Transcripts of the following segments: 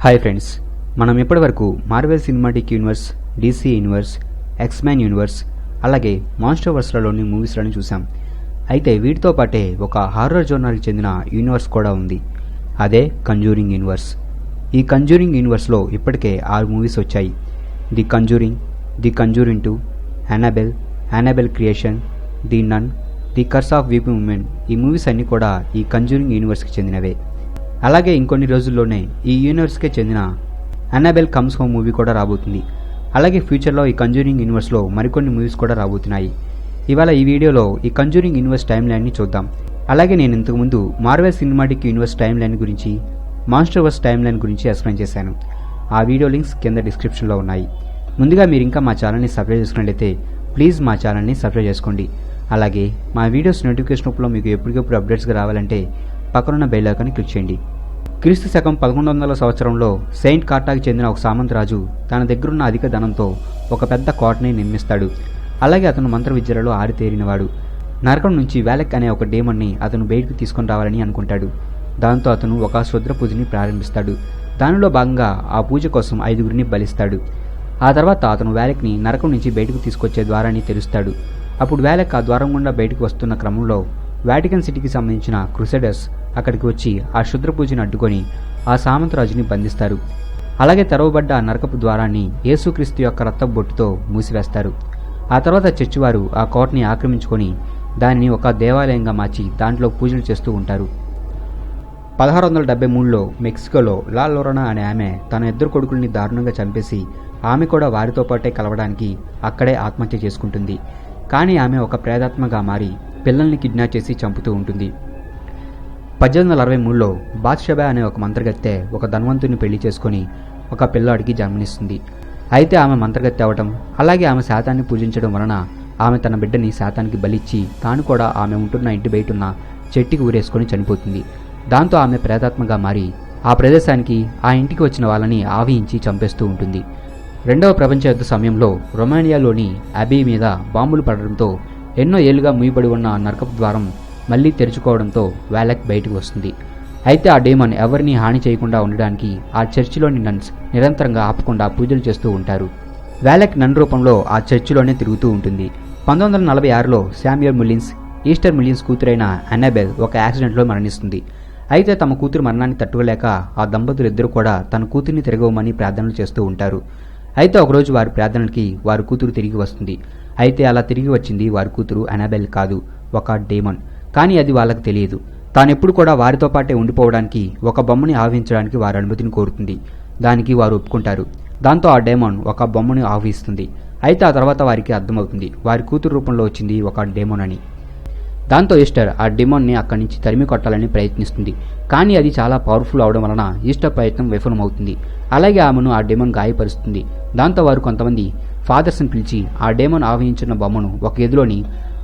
Hi friends, మనం ఇప్పటివరకు Marvel cinematic universe, DC universe, X Man universe, అలాగే మాన్స్టర్వర్స్లలోని మూవీస్లను చూసాం. అయితే వీటితో పాటే ఒక హారర్ జోనర్కి చెందిన యూనివర్స్ కూడా ఉంది. అదే కంజూరింగ్ యూనివర్స్. ఈ కంజూరింగ్ యూనివర్స్లో ఇప్పటికే 6 మూవీస్ వచ్చాయి. The conjuring, the conjuring 2, Annabelle creation, the nun, the curse of weeping women. ఈ మూవీస్ అన్నీ కూడా ఈ కంజూరింగ్ యూనివర్స్కి చెందినవే. అలాగే ఇంకొన్ని రోజుల్లోనే ఈ యూనివర్స్కే చెందిన యానబెల్ కమ్స్ హోమ్ మూవీ కూడా రాబోతుంది. అలాగే ఫ్యూచర్లో ఈ కంజూరింగ్ యూనివర్స్లో మరికొన్ని మూవీస్ కూడా రాబోతున్నాయి. ఇవాళ ఈ వీడియోలో ఈ కంజూరింగ్ యూనివర్స్ టైమ్ లైన్ని చూద్దాం. అలాగే నేను ఇంతకుముందు Marvel cinematic universe time line గురించి, మాన్స్టర్వర్స్ టైమ్ లైన్ గురించి ఎక్స్ప్లెయిన్ చేశాను. ఆ వీడియో లింక్స్ కింద డిస్క్రిప్షన్లో ఉన్నాయి. ముందుగా మీరు ఇంకా మా ఛానల్ని సబ్స్క్రైబ్ చేసుకున్నట్లయితే ప్లీజ్ మా ఛానల్ని సబ్స్క్రైబ్ చేసుకోండి. అలాగే మా వీడియోస్ నోటిఫికేషన్ రూపంలో మీకు ఎప్పటికప్పుడు అప్డేట్స్గా రావాలంటే పక్కనున్న బెల్ ఐకాన్ని క్లిక్ చేయండి. క్రీస్తు శకం 1100వ సంవత్సరంలో సెయింట్ కార్టాకి చెందిన ఒక సామంతరాజు తన దగ్గరున్న అధిక ధనంతో ఒక పెద్ద కోటని నిర్మిస్తాడు. అలాగే అతను మంత్ర విద్యలలో ఆరితేరినవాడు. నరకం నుంచి వ్యాలెక్ అనే ఒక డేమన్ని అతను బయటకు తీసుకొని రావాలని అనుకుంటాడు. దాంతో అతను ఒక క్షుద్ర పూజని ప్రారంభిస్తాడు. దానిలో భాగంగా ఆ పూజ కోసం 5గురిని బలిస్తాడు. ఆ తర్వాత అతను వ్యాలెక్ని నరకం నుంచి బయటకు తీసుకొచ్చే ద్వారాన్ని తెరుస్తాడు. అప్పుడు వ్యాలెక్ ఆ ద్వారం గుండా బయటకు వస్తున్న క్రమంలో వాటికన్ సిటీకి సంబంధించిన క్రూసైడర్స్ అక్కడికి వచ్చి ఆ క్షుద్ర పూజని అడ్డుకొని ఆ సామంతరాజుని బంధిస్తారు. అలాగే తెరవబడ్డ ఆ నరకపు ద్వారాన్ని యేసుక్రీస్తు యొక్క రక్తపు బొట్టుతో మూసివేస్తారు. ఆ తర్వాత చర్చివారు ఆ కోటని ఆక్రమించుకొని దానిని ఒక దేవాలయంగా మార్చి దాంట్లో పూజలు చేస్తూ ఉంటారు. 1673లో మెక్సికోలో లా లోరనా అనే ఆమె తన 2 కొడుకుల్ని దారుణంగా చంపేసి ఆమె కూడా వారితో పాటే కలవడానికి అక్కడే ఆత్మహత్య చేసుకుంటుంది. కానీ ఆమె ఒక ప్రేతాత్మగా మారి పిల్లల్ని కిడ్నాప్ చేసి చంపుతూ ఉంటుంది. 1863లో బాత్షెబా అనే ఒక మంత్రగత్తె ఒక ధనవంతుని పెళ్లి చేసుకుని ఒక పిల్లాడికి జన్మనిస్తుంది. అయితే ఆమె మంత్రగత్తె అవటం, అలాగే ఆమె శాతాన్ని పూజించడం వలన ఆమె తన బిడ్డని శాతానికి బలిచ్చి తాను కూడా ఆమె ఉంటున్న ఇంటి బయటున్న చెట్టుకి ఊరేసుకొని చనిపోతుంది. దాంతో ఆమె ప్రేతాత్మగా మారి ఆ ప్రదేశానికి, ఆ ఇంటికి వచ్చిన వాళ్ళని ఆవహించి చంపేస్తూ ఉంటుంది. 2వ ప్రపంచ యుద్ధ సమయంలో రొమానియాలోని అబీ మీద బాంబులు పడడంతో ఎన్నో ఏళ్లుగా మూయబడి ఉన్న నరకపు ద్వారం మళ్లీ తెరుచుకోవడంతో వ్యాలెక్ బయటకు వస్తుంది. అయితే ఆ డేమన్ ఎవరిని హాని చేయకుండా ఉండడానికి ఆ చర్చిలోని నన్స్ నిరంతరంగా ఆపకుండా పూజలు చేస్తూ ఉంటారు. వ్యాలెక్ నన్ రూపంలో ఆ చర్చిలోనే తిరుగుతూ ఉంటుంది. 1946లో శామ్యూయల్ ముల్లిన్స్, ఈస్టర్ ముల్లిన్స్ కూతురైన యానబెల్ ఒక యాక్సిడెంట్లో మరణిస్తుంది. అయితే తమ కూతురు మరణాన్ని తట్టుకోలేక ఆ దంపతులిద్దరూ కూడా తన కూతుర్ని తిరగవమని ప్రార్థనలు చేస్తూ ఉంటారు. అయితే ఒకరోజు వారి ప్రార్థనలకి వారి కూతురు తిరిగి వస్తుంది. అయితే అలా తిరిగి వచ్చింది వారి కూతురు యానబెల్ కాదు, ఒక డేమన్. కానీ అది వాళ్ళకి తెలియదు. తానెప్పుడు కూడా వారితో పాటే ఉండిపోవడానికి ఒక బొమ్మని ఆవహించడానికి వారి అనుమతిని కోరుతుంది. దానికి వారు ఒప్పుకుంటారు. దాంతో ఆ డేమన్ ఒక బొమ్మని ఆవహిస్తుంది. అయితే ఆ తర్వాత వారికి అర్థమవుతుంది వారి కూతురు రూపంలో వచ్చింది ఒక డేమన్ అని. దాంతో ఈస్టర్ ఆ డెమోన్ని అక్కడి నుంచి తరిమి కొట్టాలని ప్రయత్నిస్తుంది. కానీ అది చాలా పవర్ఫుల్ అవడం వలన ఈస్టర్ ప్రయత్నం విఫలమవుతుంది. అలాగే ఆమెను ఆ డెమోన్ గాయపరుస్తుంది. దాంతో వారు కొంతమంది ఫాదర్స్ని పిలిచి ఆ డెమోన్ ఆవహించిన బొమ్మను ఒక గదిలోని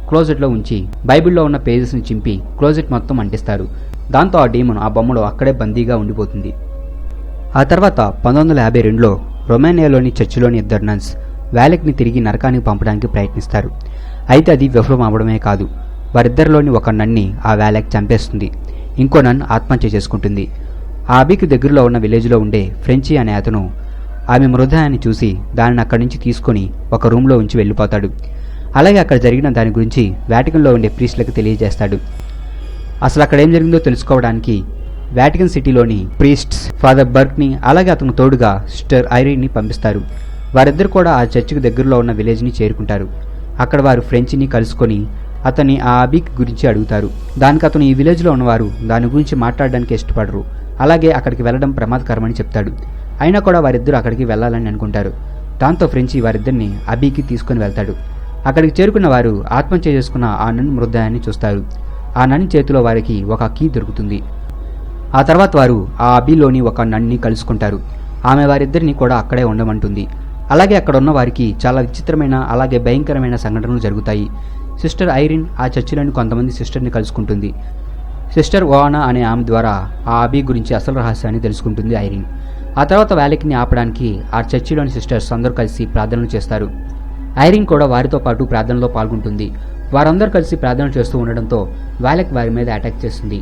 క్లోజెట్లో ఉంచి బైబిల్లో ఉన్న పేజెస్ని చింపి క్లోజెట్ మొత్తం అంటిస్తారు. దాంతో ఆ డెమోన్ ఆ బొమ్మలో అక్కడే బందీగా ఉండిపోతుంది. ఆ తర్వాత 1952లో రొమానియాలోని చర్చిలోని 2 నన్స్ వ్యాలెక్ని తిరిగి నరకానికి పంపడానికి ప్రయత్నిస్తారు. అయితే అది విఫలం అవడమే కాదు, వారిద్దరిలోని ఒక నన్ని ఆ వ్యాలెక్ చంపేస్తుంది. ఇంకో నన్ ఆత్మహత్య చేసుకుంటుంది. ఆ అబీకి దగ్గరలో ఉన్న విలేజ్లో ఉండే ఫ్రెంచి అనే అతను ఆమె మృతదేహాన్ని చూసి దానిని అక్కడి నుంచి తీసుకొని ఒక రూమ్లో ఉంచి వెళ్ళిపోతాడు. అలాగే అక్కడ జరిగిన దాని గురించి వాటికన్లో ఉండే ప్రీస్ట్లకు తెలియజేస్తాడు. అసలు అక్కడ ఏం జరిగిందో తెలుసుకోవడానికి వాటికన్ సిటీలోని ప్రీస్ట్స్ ఫాదర్ బర్క్ని, అలాగే అతను తోడుగా సిస్టర్ ఐరీన్ని పంపిస్తారు. వారిద్దరు కూడా ఆ చర్చికి దగ్గరలో ఉన్న విలేజ్ని చేరుకుంటారు. అక్కడ వారు ఫ్రెంచిని కలుసుకొని అతన్ని ఆ అబీక్ గురించి అడుగుతారు. దానికి అతను ఈ విలేజ్లో ఉన్నవారు దాని గురించి మాట్లాడడానికి ఇష్టపడరు, అలాగే అక్కడికి వెళ్లడం ప్రమాదకరమని చెప్తాడు. అయినా కూడా వారిద్దరూ అక్కడికి వెళ్లాలని అనుకుంటారు. దాంతో ఫ్రెంచి వారిద్దరిని అబీకి తీసుకుని వెళ్తాడు. అక్కడికి చేరుకున్న వారు ఆత్మహత్య చేసుకున్న ఆ నన్ మృతదేహాన్ని చూస్తారు. ఆ నన్ చేతిలో వారికి ఒక కీ దొరుకుతుంది. ఆ తర్వాత వారు ఆ అబీలోని ఒక నన్ని కలుసుకుంటారు. ఆమె వారిద్దరిని కూడా అక్కడే ఉండమంటుంది. అలాగే అక్కడ ఉన్న వారికి చాలా విచిత్రమైన అలాగే భయంకరమైన సంఘటనలు జరుగుతాయి. సిస్టర్ ఐరిన్ ఆ చర్చిలోని కొంతమంది సిస్టర్ని కలుసుకుంటుంది. సిస్టర్ ఓవానా అనే ఆమె ద్వారా ఆ అబీ గురించి అసలు రహస్యాన్ని తెలుసుకుంటుంది ఐరిన్. ఆ తర్వాత వ్యాలెక్ని ఆపడానికి ఆ చర్చిలోని సిస్టర్స్ అందరూ కలిసి ప్రార్థనలు చేస్తారు. ఐరిన్ కూడా వారితో పాటు ప్రార్థనలో పాల్గొంటుంది. వారందరూ కలిసి ప్రార్థనలు చేస్తూ ఉండడంతో వ్యాలెక్ వారి మీద అటాక్ చేస్తుంది.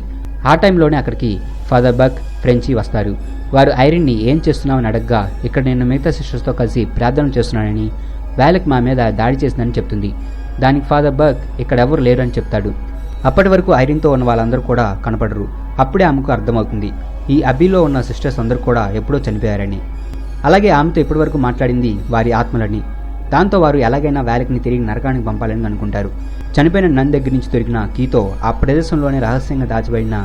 ఆ టైంలోనే అక్కడికి ఫాదర్ బక్, ఫ్రెంచి వస్తారు. వారు ఐరిన్ని ఏం చేస్తున్నామని అడగగా ఇక్కడ నేను మిగతా సిస్టర్స్తో కలిసి ప్రార్థన చేస్తున్నానని, వ్యాలెక్ మా మీద దాడి చేసిందని చెప్తుంది. దానికి ఫాదర్ బక్ ఇక్కడెవరు లేరు అని చెప్తాడు. అప్పటి వరకు ఐరిన్తో ఉన్న వాళ్ళందరూ కూడా కనపడరు. అప్పుడే ఆమెకు అర్థమవుతుంది ఈ అబ్బీలో ఉన్న సిస్టర్స్ అందరూ కూడా ఎప్పుడో చనిపోయారని. అలాగే ఆమెతో ఇప్పటివరకు మాట్లాడింది వారి ఆత్మలని. దాంతో వారు ఎలాగైనా వ్యాలెక్ని తిరిగి నరకానికి పంపాలని అనుకుంటారు. చనిపోయిన నన్ దగ్గర నుంచి దొరికిన కీతో ఆ ప్రదేశంలోనే రహస్యంగా దాచబడిన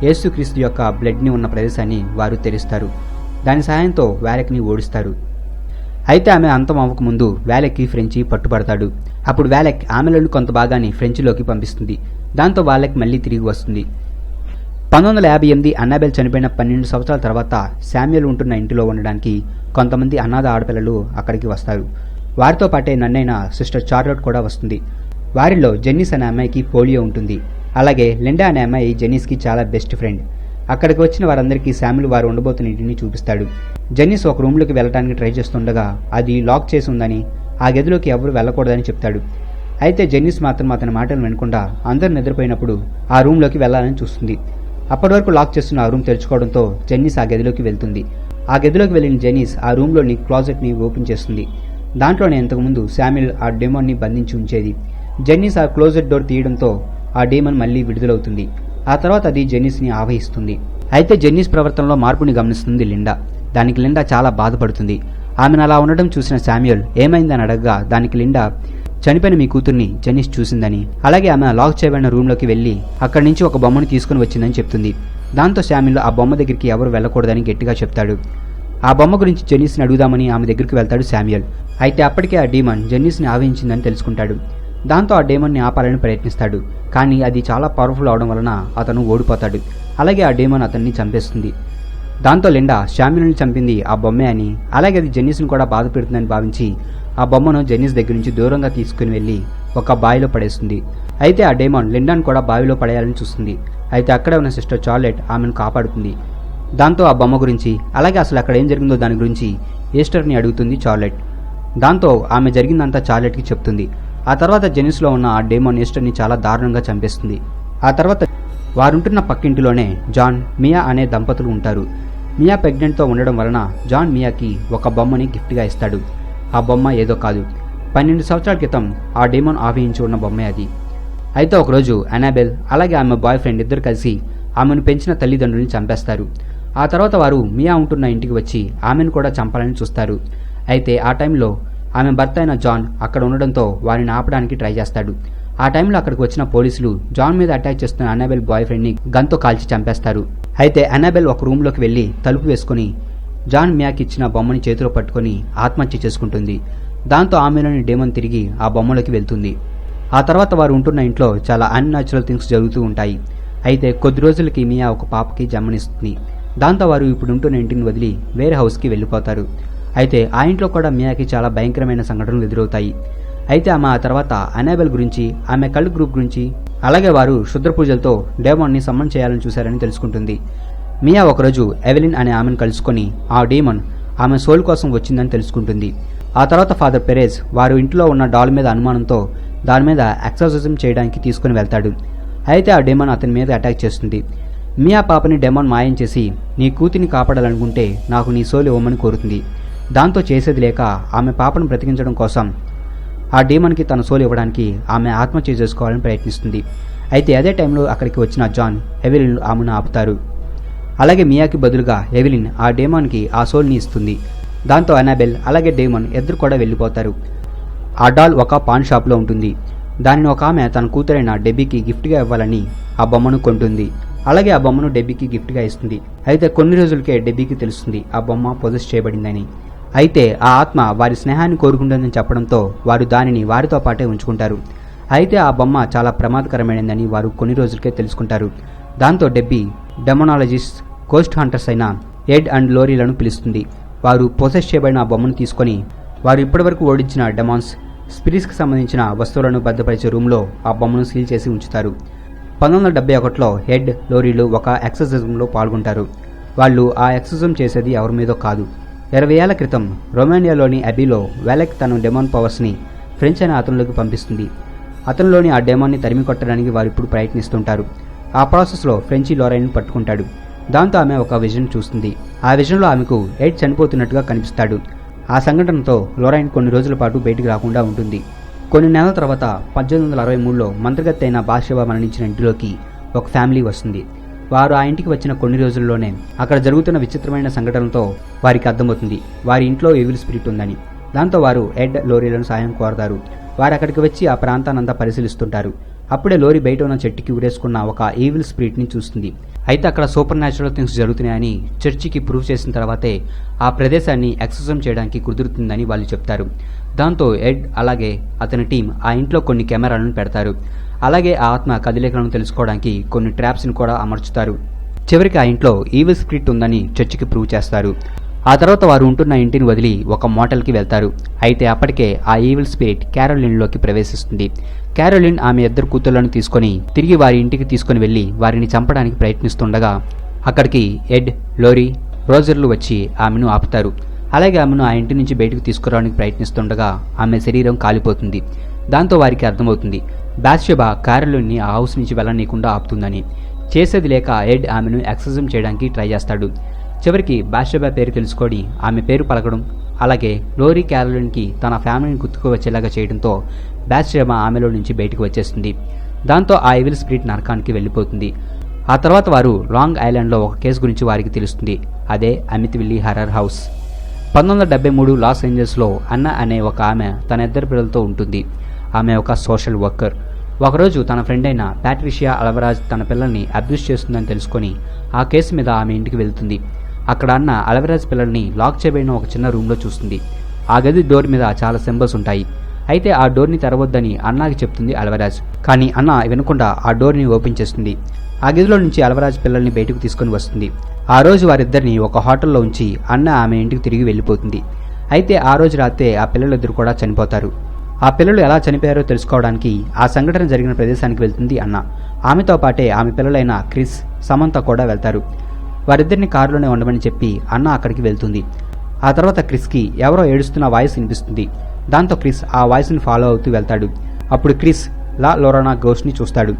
యేసుక్రీస్తు యొక్క బ్లడ్ని ఉన్న ప్రదేశాన్ని వారు తెరుస్తారు. దాని సహాయంతో వ్యాలెక్ని ఓడిస్తారు. అయితే ఆమె అంతం అవ్వకముందు వ్యాలెక్కి ఫ్రెంచి పట్టుబడతాడు. అప్పుడు వ్యాలెక్ ఆమెలోని కొంత భాగాన్ని ఫ్రెంచిలోకి పంపిస్తుంది. దాంతో వ్యాలెక్ మళ్లీ తిరిగి వస్తుంది. 1958 అన్నాబెల్ చనిపోయిన 12 సంవత్సరాల తర్వాత శామ్యుయల్ ఉంటున్న ఇంటిలో ఉండడానికి కొంతమంది అనాథ ఆడపిల్లలు అక్కడికి వస్తారు. వారితో పాటే నన్నైన సిస్టర్ చార్లెట్ కూడా వస్తుంది. వారిలో జెన్నిస్ అనే అమ్మాయికి పోలియో ఉంటుంది. అలాగే లిండా అనే అమ్మాయి జెన్నిస్కి చాలా బెస్ట్ ఫ్రెండ్. అక్కడికి వచ్చిన వారందరికీ శామ్యుల్ వారు ఉండబోతున్న ఇంటిని చూపిస్తాడు. జెన్నిస్ ఒక రూమ్లోకి వెళ్ళడానికి ట్రై చేస్తుండగా అది లాక్ చేసి ఉందని, ఆ గదిలోకి ఎవరు వెళ్ళకూడదని చెప్తాడు. అయితే జెన్నిస్ మాత్రం అతని మాటలు వినకుండా అందరు నిద్రపోయినప్పుడు ఆ రూమ్లోకి వెళ్ళాలని చూస్తుంది. అప్పటి వరకు లాక్ చేస్తున్న ఆ రూమ్ తెరుచుకోవడంతో జెన్నిస్ ఆ గదిలోకి వెళ్తుంది. ఆ గదిలోకి వెళ్ళిన జెన్నిస్ ఆ రూమ్లోని క్లాజెట్ని ఓపెన్ చేస్తుంది. దాంట్లోనే ఇంతకుముందు శామ్యుల్ ఆ డెమాన్ని బంధించి ఉంచేది. జెన్నిస్ ఆ క్లోజెట్ డోర్ తీయడంతో ఆ డెమాన్ మళ్లీ విడుదలవుతుంది. ఆ తర్వాత అది జెన్నిస్ని ఆవహిస్తుంది. అయితే జెన్నిస్ ప్రవర్తనలో మార్పుని గమనిస్తుంది లిండా. దానికి లిండా చాలా బాధపడుతుంది. ఆమెను అలా ఉండడం చూసిన శామ్యుయల్ ఏమైందని అడగగా దానికి లిండా చనిపోయిన మీ కూతుర్ని జెన్నిస్ చూసిందని, అలాగే ఆమె లాక్ చేయబడిన రూమ్లోకి వెళ్లి అక్కడి నుంచి ఒక బొమ్మను తీసుకుని వచ్చిందని చెప్తుంది. దాంతో శామ్యుయల్ ఆ బొమ్మ దగ్గరికి ఎవరు వెళ్ళకూడదని గట్టిగా చెప్తాడు. ఆ బొమ్మ గురించి జెన్నిస్ని అడుగుదామని ఆమె దగ్గరికి వెళ్తాడు శామ్యుయల్. అయితే అప్పటికే ఆ డీమన్ జెన్నిస్ని ఆవహించిందని తెలుసుకుంటాడు. దాంతో ఆ డేమన్ని ఆపాలని ప్రయత్నిస్తాడు. కానీ అది చాలా పవర్ఫుల్ అవడం వలన అతను ఓడిపోతాడు. అలాగే ఆ డేమన్ అతన్ని చంపేస్తుంది. దాంతో లిండా శామ్యుల్ని చంపింది ఆ బొమ్మే అని, అలాగే అది జెన్నిస్ని కూడా బాధ పెడుతుందని భావించి ఆ బొమ్మను జెన్నిస్ దగ్గర నుంచి దూరంగా తీసుకుని వెళ్లి ఒక బావిలో పడేస్తుంది. అయితే ఆ డేమన్ లిండాను కూడా బావిలో పడేయాలని చూస్తుంది. అయితే అక్కడే ఉన్న సిస్టర్ చార్లెట్ ఆమెను కాపాడుతుంది. దాంతో ఆ బొమ్మ గురించి, అలాగే అసలు అక్కడ ఏం జరిగిందో దాని గురించి ఈస్టర్ని అడుగుతుంది చార్లెట్. దాంతో ఆమె జరిగిందంతా చార్లెట్కి చెప్తుంది. ఆ తర్వాత జెన్నిస్లో ఉన్న ఆ డేమన్ ఈస్టర్ని చాలా దారుణంగా చంపేస్తుంది. ఆ తర్వాత వారుంటున్న పక్కింటిలోనే జాన్, మియా అనే దంపతులు ఉంటారు. మియా ప్రెగ్నెంట్తో ఉండడం వలన జాన్ మియాకి ఒక బొమ్మని గిఫ్ట్గా ఇస్తాడు. ఆ బొమ్మ ఏదో కాదు, 12 సంవత్సరాల క్రితం ఆ డేమన్ ఆవహించి ఉన్న బొమ్మే అది. అయితే ఒకరోజు అనాబెల్ అలాగే ఆమె బాయ్ ఫ్రెండ్ ఇద్దరు కలిసి ఆమెను పెంచిన తల్లిదండ్రుల్ని చంపేస్తారు. ఆ తర్వాత వారు మియా ఉంటున్న ఇంటికి వచ్చి ఆమెను కూడా చంపాలని చూస్తారు. అయితే ఆ టైంలో ఆమె భర్త అయిన జాన్ అక్కడ ఉండడంతో వారిని ఆపడానికి ట్రై చేస్తాడు. ఆ టైంలో అక్కడికి వచ్చిన పోలీసులు జాన్ మీద అటాక్ చేస్తున్న అనాబెల్ బాయ్ ఫ్రెండ్ని గన్తో కాల్చి చంపేస్తారు. అయితే అనాబెల్ ఒక రూమ్లోకి వెళ్లి తలుపు వేసుకుని జాన్ మియాకి ఇచ్చిన బొమ్మని చేతిలో పట్టుకుని ఆత్మహత్య చేసుకుంటుంది. దాంతో ఆమెలోని డేమన్ తిరిగి ఆ బొమ్మలోకి వెళ్తుంది. ఆ తర్వాత వారు ఉంటున్న ఇంట్లో చాలా అన్యాచురల్ థింగ్స్ జరుగుతూ ఉంటాయి. అయితే కొద్ది రోజులకి మియా ఒక పాపకి జన్మనిస్తుంది. దాంతో వారు ఇప్పుడు ఉంటున్న ఇంటిని వదిలి వేరే హౌస్కి వెళ్ళిపోతారు. అయితే ఆ ఇంట్లో కూడా మియాకి చాలా భయంకరమైన సంఘటనలు ఎదురవుతాయి. అయితే ఆమె ఆ తర్వాత అనాబెల్ గురించి, ఆమె కళ్ళు గ్రూప్ గురించి, అలాగే వారు శుద్ర పూజలతో డేమన్ని సమ్మన్ చేయాలని చూశారని తెలుసుకుంటుంది. మియా ఒకరోజు ఎవెలిన్ అనే ఆమెను కలుసుకొని ఆ డేమన్ ఆమె సోల్ కోసం వచ్చిందని తెలుసుకుంటుంది. ఆ తర్వాత ఫాదర్ పెరేజ్ వారు ఇంట్లో ఉన్న డాల్ మీద అనుమానంతో దాని మీద ఎక్సర్సిజం చేయడానికి తీసుకుని వెళ్తాడు. అయితే ఆ డేమన్ అతని మీద అటాక్ చేస్తుంది. మియా పాపని డేమన్ మాయం చేసి నీ కూతురిని కాపాడాలనుకుంటే నాకు నీ సోల్ ఇవ్వమని కోరుతుంది. దాంతో చేసేది లేక ఆమె పాపను బ్రతికించడం కోసం ఆ డీమన్కి తన సోల్ ఇవ్వడానికి ఆమె ఆత్మహత్య చేసుకోవాలని ప్రయత్నిస్తుంది. అయితే అదే టైంలో అక్కడికి వచ్చిన జాన్, ఎవెలిన్ ఆమెను ఆపుతారు. అలాగే మియాకి బదులుగా ఎవెలిన్ ఆ డేమన్కి ఆ సోల్ని ఇస్తుంది. దాంతో అనాబెల్ అలాగే డేమన్ ఇద్దరు కూడా వెళ్ళిపోతారు. ఆ డాల్ ఒక పాన్ షాప్లో ఉంటుంది. దానిని ఒక ఆమె తన కూతురైన డెబ్బీకి గిఫ్ట్గా ఇవ్వాలని ఆ బొమ్మను కొంటుంది. అలాగే ఆ బొమ్మను డెబ్బీకి గిఫ్ట్గా ఇస్తుంది. అయితే కొన్ని రోజులకే డెబ్బీకి తెలుస్తుంది ఆ బొమ్మ పొజెస్ చేయబడిందని. అయితే ఆ ఆత్మ వారి స్నేహాన్ని కోరుకుంటుందని చెప్పడంతో వారు దానిని వారితో పాటే ఉంచుకుంటారు. అయితే ఆ బొమ్మ చాలా ప్రమాదకరమైనదని వారు కొన్ని రోజులకే తెలుసుకుంటారు. దాంతో డెబ్బీ డెమోనాలజిస్ట్, గోస్ట్ హంటర్స్ అయిన ఎడ్ అండ్ లోరీలను పిలుస్తుంది. వారు పొసెస్ చేయబడిన ఆ బొమ్మను తీసుకొని వారు ఇప్పటివరకు ఓడించిన డెమాన్స్, స్పిరిట్స్కి సంబంధించిన వస్తువులను భద్రపరిచే రూమ్లో ఆ బొమ్మను సీల్ చేసి ఉంచుతారు. 1971లో హెడ్, లోరీలు ఒక ఎక్సర్సిజంలో పాల్గొంటారు. వాళ్ళు ఆ ఎక్సర్సిజం చేసేది ఎవరి మీదో కాదు. 20 ఏళ్ల క్రితం రొమానియాలోని అబీలో వ్యాలెక్ తన డెమాన్ పవర్స్ని ఫ్రెంచ్ అనే అతనిలోకి పంపిస్తుంది. అతనిలోని ఆ డెమాన్ని తరిమి కొట్టడానికి వారు ఇప్పుడు ప్రయత్నిస్తుంటారు. ఆ ప్రాసెస్లో ఫ్రెంచి లోరైన్ పట్టుకుంటాడు. దాంతో ఆమె ఒక విజన్ చూస్తుంది. ఆ విజన్లో ఆమెకు ఎడ్ చనిపోతున్నట్టుగా కనిపిస్తాడు. ఆ సంఘటనతో లొరైన్ కొన్ని రోజుల పాటు బయటికి రాకుండా ఉంటుంది. కొన్ని నెలల తర్వాత 1863లో మంత్రగత్తె అయిన బాత్షెబా మరణించిన ఇంటిలోకి ఒక ఫ్యామిలీ వస్తుంది. వారు ఆ ఇంటికి వచ్చిన కొన్ని రోజుల్లోనే అక్కడ జరుగుతున్న విచిత్రమైన సంఘటనలతో వారికి అర్థమవుతుంది వారి ఇంట్లో ఈవిల్ స్పిరిట్ ఉందని. దాంతో వారు ఎడ్, లోరీలను సాయం కోరతారు. వారు అక్కడికి వచ్చి ఆ ప్రాంతానంతా పరిశీలిస్తుంటారు. అప్పుడే లోరీ బయట ఉన్న చెట్టుకి ఉరేసుకున్న ఒక ఈవిల్ స్పిరిట్ ని చూస్తుంది. అయితే అక్కడ సూపర్ న్యాచురల్ థింగ్స్ జరుగుతున్నాయని చర్చికి ప్రూవ్ చేసిన తర్వాతే ఆ ప్రదేశాన్ని ఎక్సర్సైజ్ చేయడానికి కుదురుతుందని వాళ్ళు చెప్తారు. దాంతో ఎడ్ అలాగే అతని టీం ఆ ఇంట్లో కొన్ని కెమెరాలను పెడతారు. అలాగే ఆ ఆత్మ కదలికలను తెలుసుకోవడానికి కొన్ని ట్రాప్స్ని కూడా అమర్చుతారు. చివరికి ఆ ఇంట్లో ఈవిల్ స్పిరిట్ ఉందని చర్చికి ప్రూవ్ చేస్తారు. ఆ తర్వాత వారు ఉంటున్న ఇంటిని వదిలి ఒక మోటల్కి వెళ్తారు. అయితే అప్పటికే ఆ ఈవిల్ స్పిరిట్ క్యారోలిన్లోకి ప్రవేశిస్తుంది. క్యారోలిన్ ఆమె 2 కూతుళ్లను తీసుకొని తిరిగి వారి ఇంటికి తీసుకుని వెళ్లి వారిని చంపడానికి ప్రయత్నిస్తుండగా అక్కడికి ఎడ్, లోరీ, రోజర్లు వచ్చి ఆమెను ఆపుతారు. అలాగే ఆమెను ఆ ఇంటి నుంచి బయటకు తీసుకురావడానికి ప్రయత్నిస్తుండగా ఆమె శరీరం కాలిపోతుంది. దాంతో వారికి అర్థమవుతుంది బాత్షెబా క్యారోలిన్ని ఆ హౌస్ నుంచి వెళ్ళనీయకుండా ఆపుతుందని. చేసేది లేక ఎడ్ ఆమెను ఎక్సర్సైజ్ చేయడానికి ట్రై చేస్తాడు. చివరికి బాత్షెబా పేరు తెలుసుకొని ఆమె పేరు పలకడం అలాగే లోరీ క్యారోలిన్కి తన ఫ్యామిలీని గుర్తుకు వచ్చేలాగా చేయడంతో బాత్షెబా ఆమెలో నుంచి బయటకు వచ్చేస్తుంది. దాంతో ఆ ఈవిల్ స్పిరిట్ నరకానికి వెళ్ళిపోతుంది. ఆ తర్వాత వారు లాంగ్ ఐలాండ్లో ఒక కేసు గురించి వారికి తెలుస్తుంది. అదే అమిత్విల్లీ హర్రర్ హౌస్. 1973 లాస్ ఏంజల్స్లో అన్న అనే ఒక ఆమె తన 2 పిల్లలతో ఉంటుంది. ఆమె ఒక సోషల్ వర్కర్. ఒకరోజు తన ఫ్రెండ్ అయిన ప్యాట్రిషియా అల్వరాజ్ తన పిల్లల్ని అబ్యూస్ చేస్తుందని తెలుసుకొని ఆ కేసు మీద ఆమె ఇంటికి వెళ్తుంది. అక్కడ అన్న అల్వరాజ్ పిల్లల్ని లాక్ చేయబడిన ఒక చిన్న రూమ్లో చూస్తుంది. ఆ గది డోర్ మీద చాలా సింబల్స్ ఉంటాయి. అయితే ఆ డోర్ని తెరవద్దని అన్నాకి చెప్తుంది అల్వరాజ్. కానీ అన్న వినకుండా ఆ డోర్ని ఓపెన్ చేస్తుంది. ఆ గదిలో నుంచి అల్వరాజ్ పిల్లల్ని బయటకు తీసుకొని వస్తుంది. ఆ రోజు వారిద్దరిని ఒక హోటల్లో ఉంచి అన్న ఆమె ఇంటికి తిరిగి వెళ్ళిపోతుంది. అయితే ఆ రోజు రాత్రే ఆ పిల్లలిద్దరు కూడా చనిపోతారు. ఆ పిల్లలు ఎలా చనిపోయారో తెలుసుకోవడానికి ఆ సంఘటన జరిగిన ప్రదేశానికి వెళ్తుంది అన్న. ఆమెతో పాటే ఆమె పిల్లలైన క్రిస్, సమంత కూడా వెళ్తారు. వారిద్దరిని కారులోనే ఉండమని చెప్పి అన్న అక్కడికి వెళ్తుంది. ఆ తర్వాత క్రిస్కి ఎవరో ఏడుస్తున్న వాయిస్ వినిపిస్తుంది. దాంతో క్రిస్ ఆ వాయిస్ని ఫాలో అవుతూ వెళ్తాడు. అప్పుడు క్రిస్ లా లొరానా గోస్ట్ని చూస్తాడు.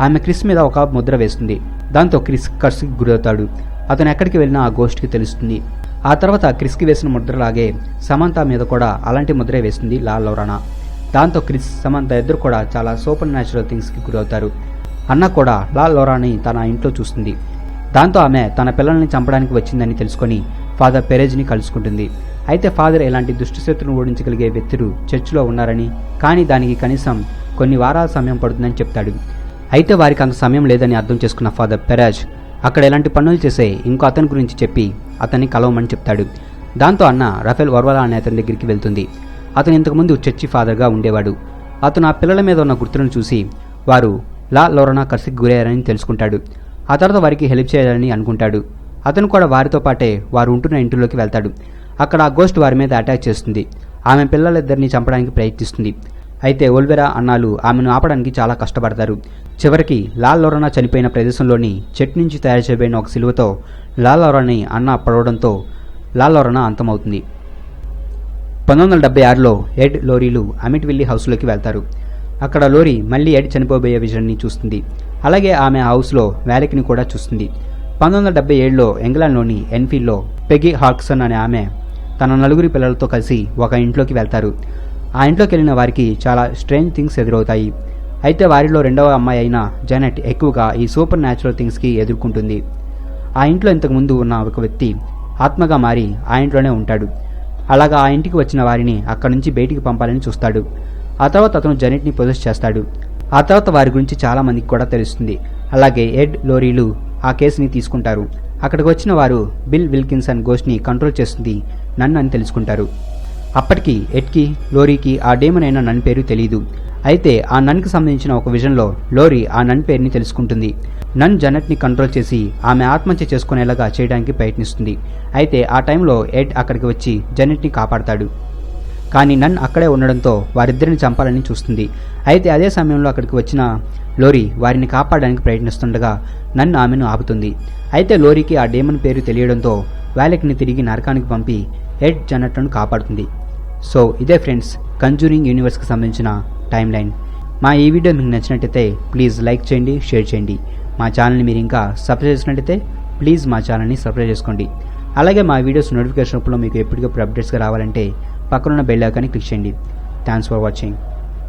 ఆమె క్రిస్ మీద ఒక ముద్ర వేస్తుంది. దాంతో క్రిస్ కర్స్కి గురవుతాడు. అతను ఎక్కడికి వెళ్ళినా ఆ గోస్ట్కి తెలుస్తుంది. ఆ తర్వాత క్రిస్కి వేసిన ముద్రలాగే సమంత మీద కూడా అలాంటి ముద్రే వేస్తుంది లా లొరానా. దాంతో క్రిస్, సమంత ఇద్దరు కూడా చాలా సూపర్ న్యాచురల్ థింగ్స్కి గురవుతారు. అన్న కూడా లా లొరాని తన ఇంట్లో చూస్తుంది. దాంతో ఆమె తన పిల్లల్ని చంపడానికి వచ్చిందని తెలుసుకొని ఫాదర్ పెరేజ్ని కలుసుకుంటుంది. అయితే ఫాదర్ ఇలాంటి దుష్టశత్రును ఓడించగలిగే వ్యక్తులు చర్చిలో ఉన్నారని, కానీ దానికి కనీసం కొన్ని వారాల సమయం పడుతుందని చెప్తాడు. అయితే వారికి అంత సమయం లేదని అర్థం చేసుకున్న ఫాదర్ పెరేజ్ అక్కడ ఎలాంటి పనులు చేసే ఇంకో అతని గురించి చెప్పి అతన్ని కలవమని చెప్తాడు. దాంతో అన్న రఫేల్ వర్వాలా అనే అతని దగ్గరికి వెళ్తుంది. అతను ఇంతకుముందు చర్చి ఫాదర్గా ఉండేవాడు. అతను ఆ పిల్లల మీద ఉన్న గుర్తులను చూసి వారు లా లొరానా కర్స్కి గురయ్యారని తెలుసుకుంటాడు. ఆ తర్వాత వారికి హెల్ప్ చేయాలని అనుకుంటాడు. అతను కూడా వారితో పాటే వారు ఉంటున్న ఇంటిలోకి వెళ్తాడు. అక్కడ ఆ గోస్ట్ వారి మీద అటాక్ చేస్తుంది. ఆమె పిల్లలిద్దరిని చంపడానికి ప్రయత్నిస్తుంది. అయితే ఒల్వెరా అన్నాలు ఆమెను ఆపడానికి చాలా కష్టపడతారు. చివరికి లా లొరానా చనిపోయిన ప్రదేశంలోని చెట్టు నుంచి తయారు చేయబడిన ఒక సిలువతో లా లొరాని అన్న పడవడంతో లా లొరానా అంతమవుతుంది. 1976లో ఎడ్, లోరీలు అమిట్విల్లీ హౌస్లోకి వెళ్తారు. అక్కడ లోరీ మళ్ళీ ఎడ్ చనిపోబోయే విజన్ని చూస్తుంది. అలాగే ఆమె హౌస్లో వ్యాలెక్ని కూడా చూస్తుంది. 1977లో ఇంగ్లాండ్లోని ఎన్ఫీల్డ్లో పెగి హార్క్సన్ అనే ఆమె తన 4 పిల్లలతో కలిసి ఒక ఇంట్లోకి వెళ్తారు. ఆ ఇంట్లోకి వెళ్ళిన వారికి చాలా స్ట్రేంజ్ థింగ్స్ ఎదురవుతాయి. అయితే వారిలో 2వ అమ్మాయి అయిన జెనెట్ ఎక్కువగా ఈ సూపర్ న్యాచురల్ థింగ్స్కి ఎదుర్కొంటుంది. ఆ ఇంట్లో ఇంతకుముందు ఉన్న ఒక వ్యక్తి ఆత్మగా మారి ఆ ఇంట్లోనే ఉంటాడు. అలాగా ఆ ఇంటికి వచ్చిన వారిని అక్కడి నుంచి బయటికి పంపాలని చూస్తాడు. ఆ తర్వాత అతను జెనెట్ని పొజెస్ చేస్తాడు. ఆ తర్వాత వారి గురించి చాలా మందికి కూడా తెలుస్తుంది. అలాగే ఎడ్, లోరీలు ఆ కేసుని తీసుకుంటారు. అక్కడికి వచ్చిన వారు బిల్ విల్కిన్సన్ గోస్ట్ని కంట్రోల్ చేస్తుంది నన్ను అని తెలుసుకుంటారు. అప్పటికి ఎడ్కి, లోరీకి ఆ డేమన్ అయిన నన్ పేరు తెలియదు. అయితే ఆ నన్కి సంబంధించిన ఒక విజన్లో లోరీ ఆ నన్ పేరుని తెలుసుకుంటుంది. నన్ జెనెట్ని కంట్రోల్ చేసి ఆమె ఆత్మహత్య చేసుకునేలాగా చేయడానికి ప్రయత్నిస్తుంది. అయితే ఆ టైంలో ఎడ్ అక్కడికి వచ్చి జెనెట్ని కాపాడతాడు. కానీ నన్ అక్కడే ఉండడంతో వారిద్దరిని చంపాలని చూస్తుంది. అయితే అదే సమయంలో అక్కడికి వచ్చిన లోరీ వారిని కాపాడడానికి ప్రయత్నిస్తుండగా నన్ ఆమెను ఆపుతుంది. అయితే లోరీకి ఆ డేమన్ పేరు తెలియడంతో వ్యాలెక్ని తిరిగి నరకానికి పంపి ఎడ్, జెనెట్లను కాపాడుతుంది. సో ఇదే ఫ్రెండ్స్ కంజూరింగ్ యూనివర్స్కి సంబంధించిన టైం లైన్. మా ఈ వీడియో మీకు నచ్చినట్టయితే ప్లీజ్ లైక్ చేయండి, షేర్ చేయండి. మా ఛానల్ని మీరు ఇంకా సబ్స్క్రైబ్ చేసినట్టయితే ప్లీజ్ మా ఛానల్ని సబ్స్క్రైబ్ చేసుకోండి. అలాగే మా వీడియోస్ నోటిఫికేషన్ రూపంలో మీకు ఎప్పటికప్పుడు అప్డేట్స్గా రావాలంటే పక్కనున్న బెల్ ఐకాన్ని క్లిక్ చేయండి. Thanks for watching.